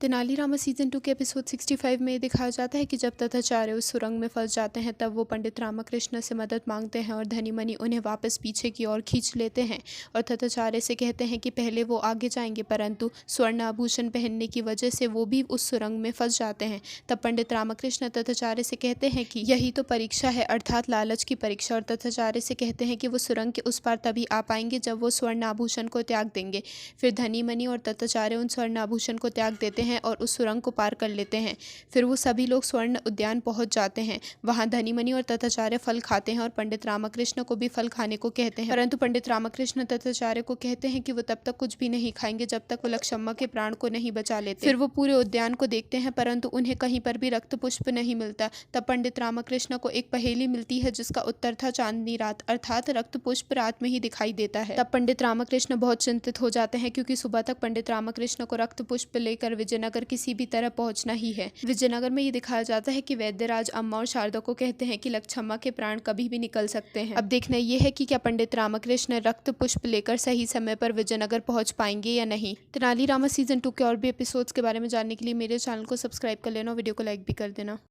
Tenali Rama season 2 के episode 65 में दिखाया जाता है कि जब तथाचार्य उस सुरंग में फंस जाते हैं तब वो पंडित रामकृष्ण से मदद मांगते हैं और धनी मनी उन्हें वापस पीछे की ओर खींच लेते हैं और तथाचार्य से कहते हैं कि पहले वो आगे जाएंगे, परंतु स्वर्ण आभूषण पहनने की वजह से वो भी उस सुरंग में फंस जाते हैं। तब पंडित रामकृष्ण तथाचार्य से कहते हैं कि यही तो परीक्षा है, अर्थात लालच की परीक्षा, और तथाचार्य से कहते हैं कि वो सुरंग के उस पार तभी आ पाएंगे जब वो स्वर्ण आभूषण को त्याग देंगे। फिर धनी मनी और तथाचार्य उन स्वर्ण आभूषण को त्याग देते हैं और उस सुरंग को पार कर लेते हैं। फिर वो सभी लोग स्वर्ण उद्यान पहुंच जाते हैं। वहां धनी मनी और तथाचार्य फल खाते हैं और पंडित रामकृष्ण को भी फल खाने को कहते हैं, परंतु पंडित रामकृष्ण तथाचार्य को कहते हैं कि वो तब तक कुछ भी नहीं खाएंगे जब तक वो लक्षम्मा के प्राण को नहीं बचा लेते। फिर वो पूरे उद्यान को देखते हैं परंतु उन्हें कहीं पर भी रक्त पुष्प नहीं मिलता। तब पंडित रामकृष्ण को एक पहेली मिलती है जिसका उत्तर था चांदनी रात, अर्थात रक्त पुष्प रात में ही दिखाई देता है। तब पंडित रामकृष्ण बहुत चिंतित हो जाते हैं क्योंकि सुबह तक पंडित रामकृष्ण को रक्त पुष्प लेकर विजयनगर किसी भी तरह पहुंचना ही है। विजयनगर में ये दिखाया जाता है कि वैद्यराज अम्मा और शारदा को कहते हैं कि लक्षम्मा के प्राण कभी भी निकल सकते हैं। अब देखना ये है कि क्या पंडित रामकृष्ण रक्त पुष्प लेकर सही समय पर विजयनगर पहुंच पाएंगे या नहीं। तेनालीरामा सीजन 2 के और भी एपिसोड्स के बारे में जानने के लिए मेरे चैनल को सब्सक्राइब कर लेना और वीडियो को लाइक भी कर देना।